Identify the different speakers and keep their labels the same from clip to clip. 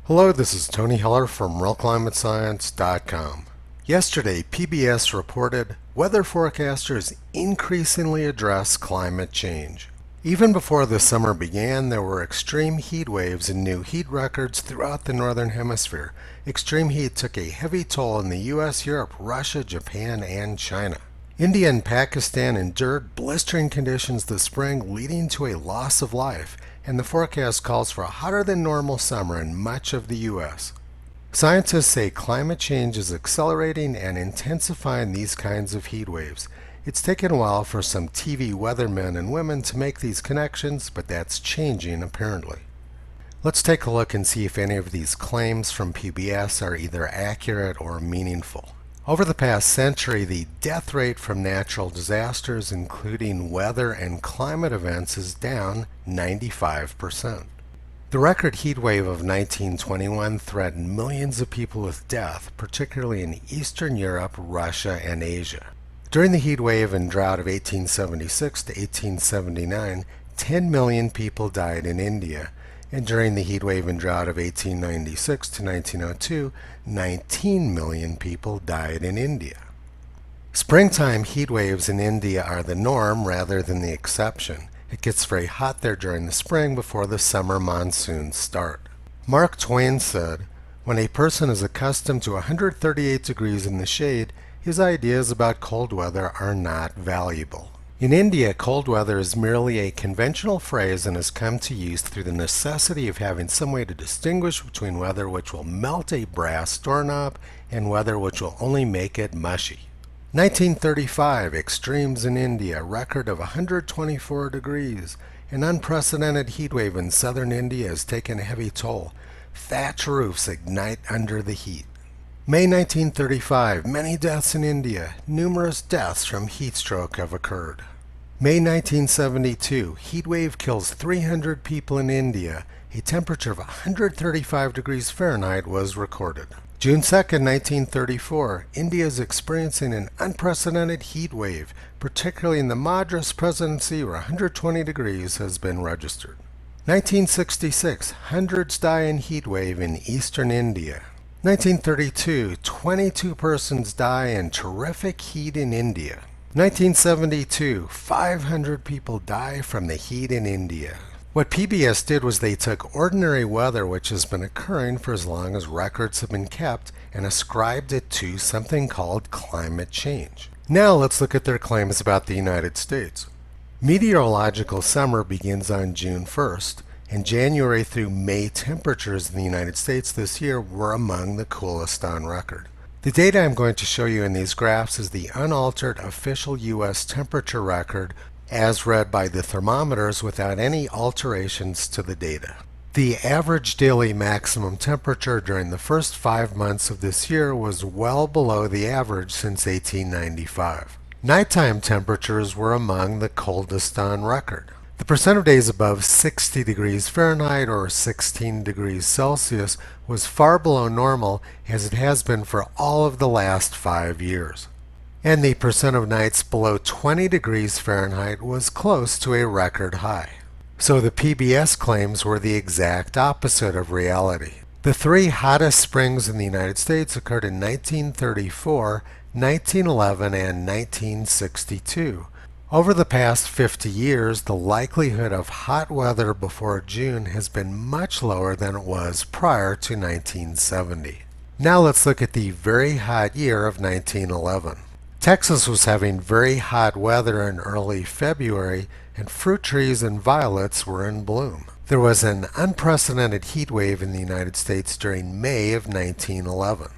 Speaker 1: Hello, this is Tony Heller from realclimatescience.com. Yesterday, PBS reported weather forecasters increasingly address climate change. Even before the summer began, there were extreme heat waves and new heat records throughout the northern hemisphere. Extreme heat took a heavy toll in the US, Europe, Russia, Japan, and China. India and Pakistan endured blistering conditions this spring, leading to a loss of life, and the forecast calls for a hotter than normal summer in much of the U.S. Scientists say climate change is accelerating and intensifying these kinds of heat waves. It's taken a while for some TV weathermen and women to make these connections, but that's changing apparently. Let's take a look and see if any of these claims from PBS are either accurate or meaningful. Over the past century, the death rate from natural disasters, including weather and climate events, is down 95%. The record heat wave of 1921 threatened millions of people with death, particularly in Eastern Europe, Russia, and Asia. During the heat wave and drought of 1876 to 1879, 10 million people died in India. And during the heat wave and drought of 1896 to 1902, 19 million people died in India. Springtime heat waves in India are the norm rather than the exception. It gets very hot there during the spring before the summer monsoons start. Mark Twain said, "When a person is accustomed to 138 degrees in the shade, his ideas about cold weather are not valuable." In India, cold weather is merely a conventional phrase and has come to use through the necessity of having some way to distinguish between weather which will melt a brass doorknob and weather which will only make it mushy. 1935, extremes in India, record of 124 degrees. An unprecedented heat wave in southern India has taken a heavy toll. Thatch roofs ignite under the heat. May 1935, many deaths in India. Numerous deaths from heat stroke have occurred. May 1972, heat wave kills 300 people in India. A temperature of 135 degrees Fahrenheit was recorded. June 2, 1934, India is experiencing an unprecedented heat wave, particularly in the Madras Presidency where 120 degrees has been registered. 1966, hundreds die in heat wave in eastern India. 1932, 22 persons die in terrific heat in India. 1972, 500 people die from the heat in India. What PBS did was they took ordinary weather which has been occurring for as long as records have been kept and ascribed it to something called climate change. Now let's look at their claims about the United States. Meteorological summer begins on June 1st. And January through May temperatures in the United States this year were among the coolest on record. The data I'm going to show you in these graphs is the unaltered official U.S. temperature record as read by the thermometers without any alterations to the data. The average daily maximum temperature during the first 5 months of this year was well below the average since 1895. Nighttime temperatures were among the coldest on record. The percent of days above 60 degrees Fahrenheit or 16 degrees Celsius was far below normal as it has been for all of the last 5 years. And the percent of nights below 20 degrees Fahrenheit was close to a record high. So the PBS claims were the exact opposite of reality. The three hottest springs in the United States occurred in 1934, 1911, and 1962. Over the past 50 years, the likelihood of hot weather before June has been much lower than it was prior to 1970. Now let's look at the very hot year of 1911. Texas was having very hot weather in early February, and fruit trees and violets were in bloom. There was an unprecedented heat wave in the United States during May of 1911.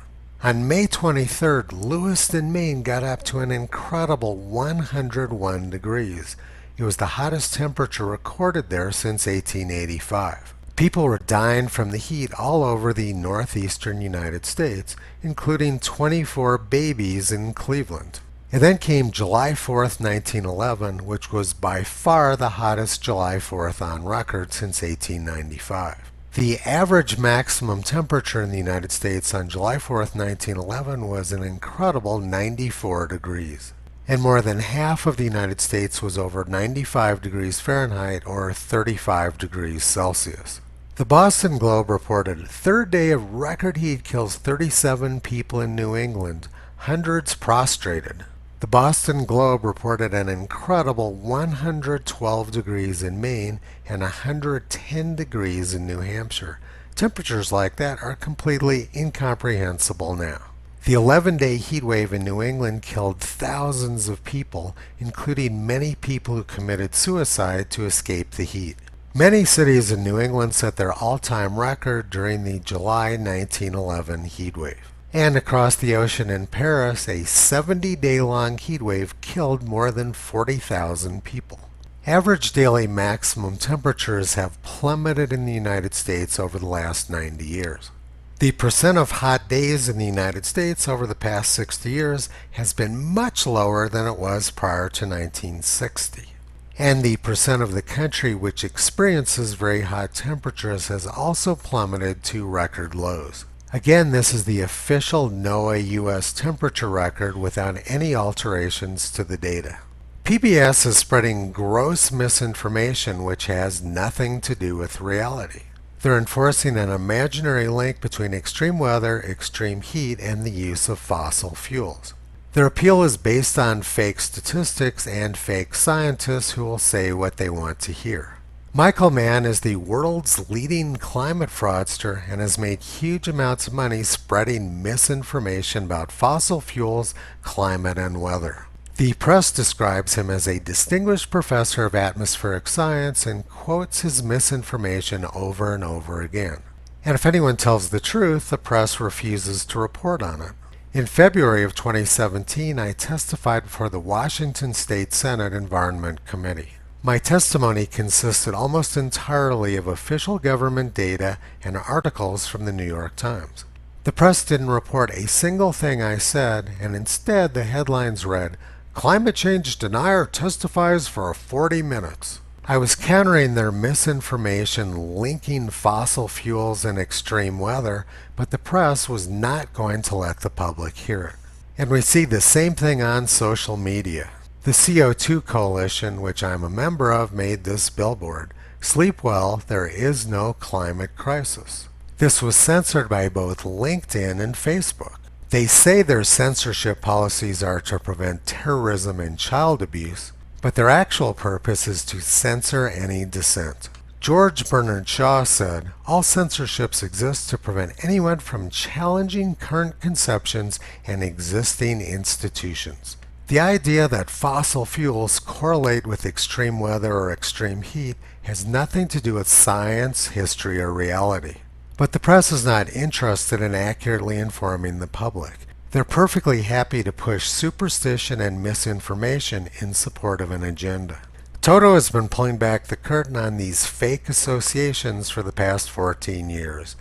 Speaker 1: On May 23rd, Lewiston, Maine got up to an incredible 101 degrees. It was the hottest temperature recorded there since 1885. People were dying from the heat all over the northeastern United States, including 24 babies in Cleveland. And then came July 4th, 1911, which was by far the hottest July 4th on record since 1895. The average maximum temperature in the United States on July 4th, 1911 was an incredible 94 degrees. And more than half of the United States was over 95 degrees Fahrenheit or 35 degrees Celsius. The Boston Globe reported third day of record heat kills 37 people in New England, hundreds prostrated. The Boston Globe reported an incredible 112 degrees in Maine and 110 degrees in New Hampshire. Temperatures like that are completely incomprehensible now. The 11-day heat wave in New England killed thousands of people, including many people who committed suicide to escape the heat. Many cities in New England set their all-time record during the July 1911 heat wave. And across the ocean in Paris, a 70-day-long heat wave killed more than 40,000 people. Average daily maximum temperatures have plummeted in the United States over the last 90 years. The percent of hot days in the United States over the past 60 years has been much lower than it was prior to 1960. And the percent of the country which experiences very hot temperatures has also plummeted to record lows. Again, this is the official NOAA U.S. temperature record without any alterations to the data. PBS is spreading gross misinformation which has nothing to do with reality. They're enforcing an imaginary link between extreme weather, extreme heat, and the use of fossil fuels. Their appeal is based on fake statistics and fake scientists who will say what they want to hear. Michael Mann is the world's leading climate fraudster and has made huge amounts of money spreading misinformation about fossil fuels, climate, and weather. The press describes him as a distinguished professor of atmospheric science and quotes his misinformation over and over again. And if anyone tells the truth, the press refuses to report on it. In February of 2017, I testified before the Washington State Senate Environment Committee. My testimony consisted almost entirely of official government data and articles from the New York Times. The press didn't report a single thing I said, and instead the headlines read, "Climate Change Denier Testifies for 40 Minutes." I was countering their misinformation linking fossil fuels and extreme weather, but the press was not going to let the public hear it. And we see the same thing on social media. The CO2 Coalition, which I'm a member of, made this billboard, "Sleep well, there is no climate crisis." This was censored by both LinkedIn and Facebook. They say their censorship policies are to prevent terrorism and child abuse, but their actual purpose is to censor any dissent. George Bernard Shaw said, "All censorships exist to prevent anyone from challenging current conceptions and existing institutions." The idea that fossil fuels correlate with extreme weather or extreme heat has nothing to do with science, history, or reality. But the press is not interested in accurately informing the public. They're perfectly happy to push superstition and misinformation in support of an agenda. Toto has been pulling back the curtain on these fake associations for the past 14 years.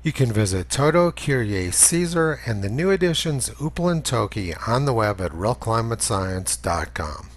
Speaker 1: You can visit Toto, Kyrie, Caesar, and the new editions Upal and Toki on the web at realclimatescience.com.